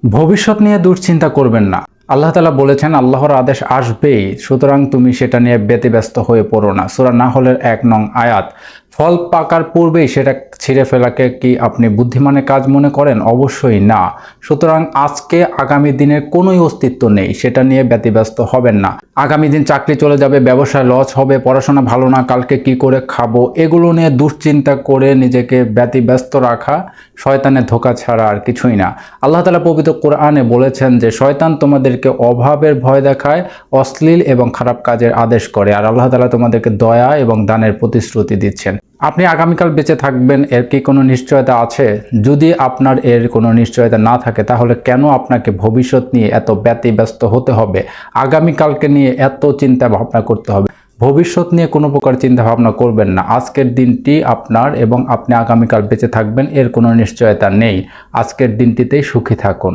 ভবিষ্যৎ নিয়ে দুশ্চিন্তা করবেন না। আল্লাহ তাআলা বলেছেন আল্লাহর আদেশ আসবেই, সুতরাং তুমি সেটা নিয়ে ব্যতিব্যস্ত হয়ে পড়ো না। সূরা নাহলের ১ নং আয়াত। ফল পাকার পূর্বেই সেটা ছিঁড়ে ফেলাকে কি আপনি বুদ্ধিমানের কাজ মনে করেন? অবশ্যই না। সুতরাং আজকে আগামী দিনের কোনোই অস্তিত্ব নেই, সেটা নিয়ে ব্যতিব্যস্ত হবেন না। আগামী দিন চাকরি চলে যাবে, ব্যবসায় লস হবে, পড়াশোনা ভালো না, কালকে কি করে খাবো, এগুলো নিয়ে দুশ্চিন্তা করে নিজেকে ব্যতিব্যস্ত রাখা শয়তানের ধোঁকা ছাড়া আর কিছুই না। আল্লাহ তাআলা পবিত্র কোরআনে বলেছেন যে শয়তান তোমাদেরকে অভাবের ভয় দেখায়, অশ্লীল এবং খারাপ কাজের আদেশ করে, আর আল্লাহ তাআলা তোমাদেরকে দয়া এবং দানের প্রতিশ্রুতি দিচ্ছেন। আপনি আগামীকাল বেঁচে থাকবেন এর কি কোনো নিশ্চয়তা আছে? যদি আপনার এর কোনো নিশ্চয়তা না থাকে, তাহলে কেন আপনাকে ভবিষ্যৎ নিয়ে এত ব্যতিব্যস্ত হতে হবে? আগামীকালকে নিয়ে এত চিন্তা ভাবনা করতে হবে? ভবিষ্যৎ নিয়ে কোনো প্রকার চিন্তা ভাবনা করবেন না। আজকের দিনটি আপনার এবং আপনি আগামীকাল বেঁচে থাকবেন এর কোনো নিশ্চয়তা নেই। আজকের দিনটিতেই সুখী থাকুন।